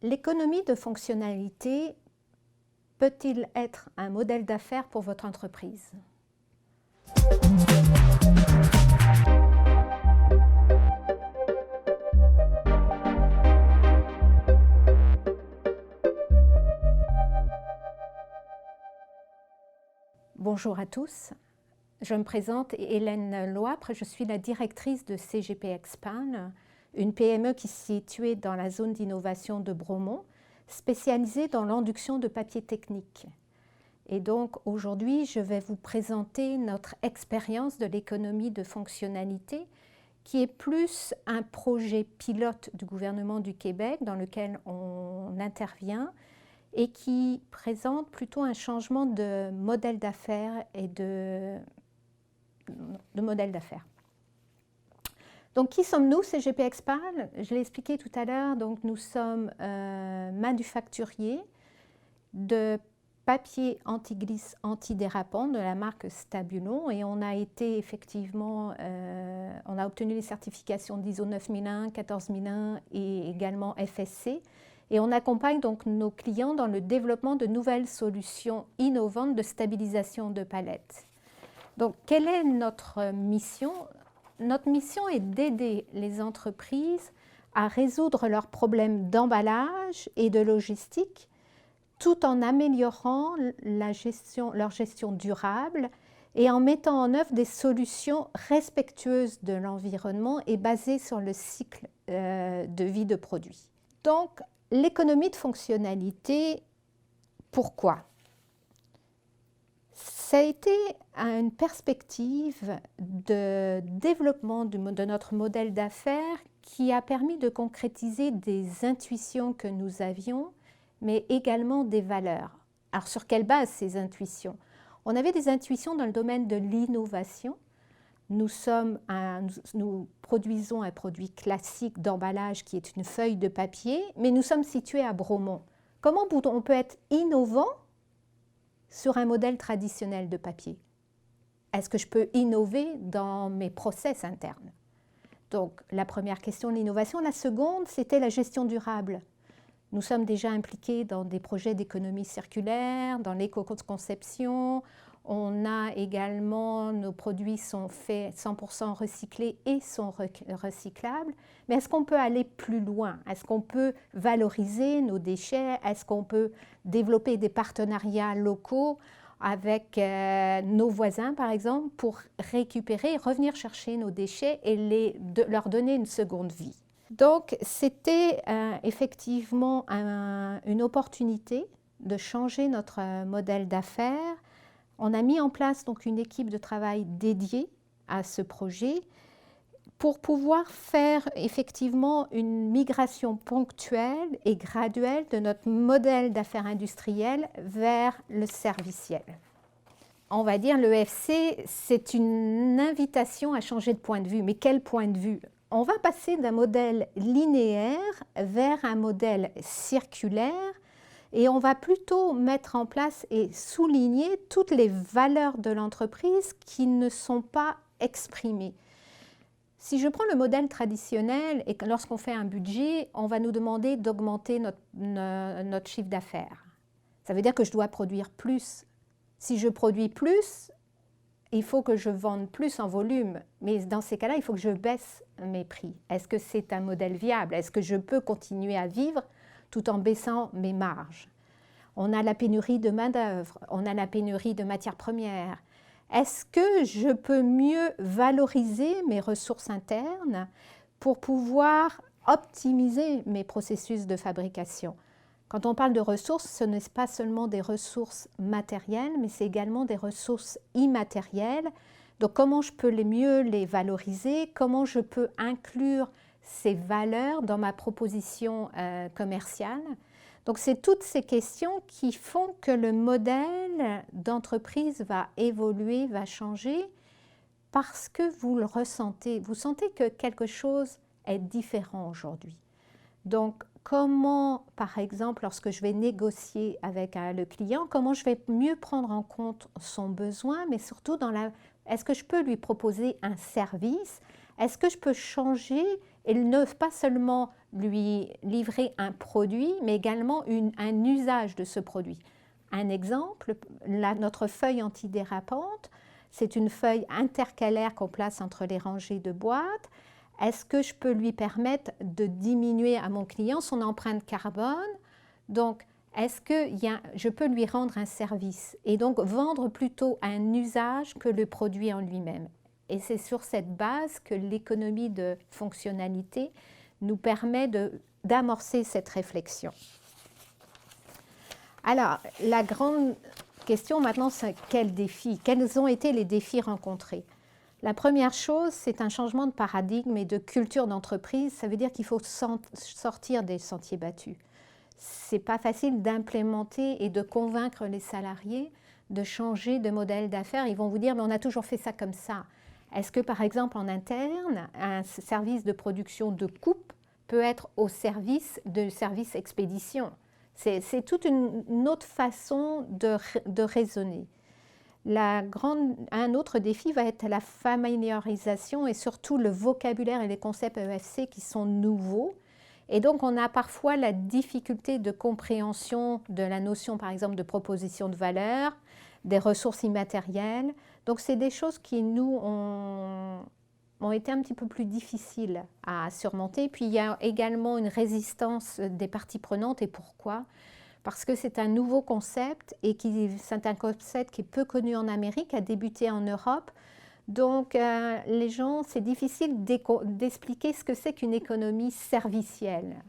L'économie de fonctionnalité peut-il être un modèle d'affaires pour votre entreprise? Bonjour à tous, je me présente Hélène Loapre, je suis la directrice de CGP Expand, une PME qui est située dans la zone d'innovation de Bromont, spécialisée dans l'induction de papier technique. Et donc aujourd'hui, je vais vous présenter notre expérience de l'économie de fonctionnalité qui est plus un projet pilote du gouvernement du Québec dans lequel on intervient et qui présente plutôt un changement de modèle d'affaires et de modèle d'affaires. Donc, qui sommes-nous, CGP Expand? Je l'ai expliqué tout à l'heure, donc nous sommes manufacturiers de papier anti-glisse, antidérapant de la marque Stabulon et on a été effectivement, on a obtenu les certifications d'ISO 9001, 14001 et également FSC. Et on accompagne donc nos clients dans le développement de nouvelles solutions innovantes de stabilisation de palettes. Donc, quelle est notre mission? Notre mission est d'aider les entreprises à résoudre leurs problèmes d'emballage et de logistique tout en améliorant leur gestion durable et en mettant en œuvre des solutions respectueuses de l'environnement et basées sur le cycle de vie de produits. Donc, l'économie de fonctionnalité, pourquoi? Ça a été une perspective de développement de notre modèle d'affaires qui a permis de concrétiser des intuitions que nous avions, mais également des valeurs. Alors, sur quelle base ces intuitions? On avait des intuitions dans le domaine de l'innovation. Nous produisons un produit classique d'emballage qui est une feuille de papier, mais nous sommes situés à Bromont. Comment on peut être innovant sur un modèle traditionnel de papier? Est-ce que je peux innover dans mes process internes? Donc, la première question, l'innovation. La seconde, c'était la gestion durable. Nous sommes déjà impliqués dans des projets d'économie circulaire, dans l'éco-conception. On a également, nos produits sont faits 100% recyclés et sont recyclables. Mais est-ce qu'on peut aller plus loin? Est-ce qu'on peut valoriser nos déchets? Est-ce qu'on peut développer des partenariats locaux avec nos voisins, par exemple, pour récupérer, revenir chercher nos déchets et leur donner une seconde vie? Donc, c'était effectivement une opportunité de changer notre modèle d'affaires. On a mis en place donc une équipe de travail dédiée à ce projet pour pouvoir faire effectivement une migration ponctuelle et graduelle de notre modèle d'affaires industriel vers le serviciel. On va dire l'EFC, c'est une invitation à changer de point de vue. Mais quel point de vue? On va passer d'un modèle linéaire vers un modèle circulaire et on va plutôt mettre en place et souligner toutes les valeurs de l'entreprise qui ne sont pas exprimées. Si je prends le modèle traditionnel et que lorsqu'on fait un budget, on va nous demander d'augmenter notre chiffre d'affaires. Ça veut dire que je dois produire plus. Si je produis plus, il faut que je vende plus en volume, mais dans ces cas-là, il faut que je baisse mes prix. Est-ce que c'est un modèle viable? Est-ce que je peux continuer à vivre tout en baissant mes marges? On a la pénurie de main-d'œuvre, on a la pénurie de matières premières. Est-ce que je peux mieux valoriser mes ressources internes pour pouvoir optimiser mes processus de fabrication? Quand on parle de ressources, ce n'est pas seulement des ressources matérielles, mais c'est également des ressources immatérielles. Donc, comment je peux mieux les valoriser? Comment je peux inclure ces valeurs dans ma proposition commerciale? Donc, c'est toutes ces questions qui font que le modèle d'entreprise va évoluer, va changer, parce que vous le ressentez. Vous sentez que quelque chose est différent aujourd'hui. Donc, comment, par exemple, lorsque je vais négocier avec le client, comment je vais mieux prendre en compte son besoin, mais surtout est-ce que je peux lui proposer un service? Est-ce que je peux changer et ne pas seulement lui livrer un produit, mais également un usage de ce produit. Un exemple, notre feuille antidérapante, c'est une feuille intercalaire qu'on place entre les rangées de boîtes. Est-ce que je peux lui permettre de diminuer à mon client son empreinte carbone? Donc, est-ce que je peux lui rendre un service et donc vendre plutôt un usage que le produit en lui-même? Et c'est sur cette base que l'économie de fonctionnalité nous permet d'amorcer cette réflexion. Alors, la grande question maintenant, c'est quels défis? Quels ont été les défis rencontrés? La première chose, c'est un changement de paradigme et de culture d'entreprise. Ça veut dire qu'il faut sortir des sentiers battus. Ce n'est pas facile d'implémenter et de convaincre les salariés de changer de modèle d'affaires. Ils vont vous dire, mais on a toujours fait ça comme ça. Est-ce que, par exemple, en interne, un service de production de coupe peut être au service de service expédition? C'est toute une autre façon de raisonner. Un autre défi va être la familiarisation et surtout le vocabulaire et les concepts EFC qui sont nouveaux. Et donc, on a parfois la difficulté de compréhension de la notion, par exemple, de proposition de valeur, des ressources immatérielles. Donc, c'est des choses qui, nous, ont été un petit peu plus difficiles à surmonter. Puis, il y a également une résistance des parties prenantes. Et pourquoi ? Parce que c'est un nouveau concept et c'est un concept qui est peu connu en Amérique, a débuté en Europe. Donc, les gens, c'est difficile d'expliquer ce que c'est qu'une économie servicielle.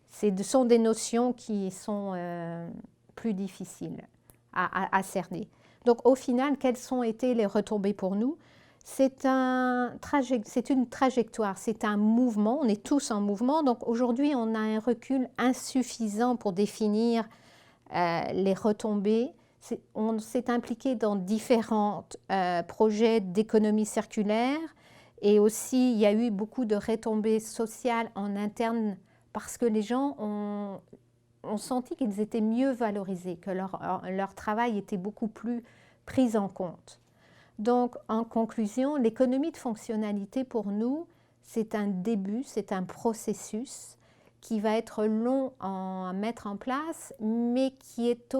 Ce sont des notions qui sont plus difficiles à cerner. Donc, au final, quelles ont été les retombées pour nous? C'est une trajectoire, c'est un mouvement, on est tous en mouvement. Donc, aujourd'hui, on a un recul insuffisant pour définir les retombées. On s'est impliqué dans différents projets d'économie circulaire et aussi il y a eu beaucoup de retombées sociales en interne parce que les gens ont senti qu'ils étaient mieux valorisés, que leur travail était beaucoup plus pris en compte. Donc, en conclusion, l'économie de fonctionnalité pour nous, c'est un début, c'est un processus qui va être long à mettre en place, mais qui est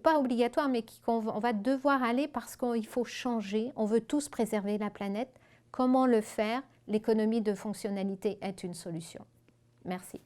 pas obligatoire, mais qu'on va devoir aller parce qu'il faut changer. On veut tous préserver la planète. Comment le faire? L'économie de fonctionnalité est une solution. Merci.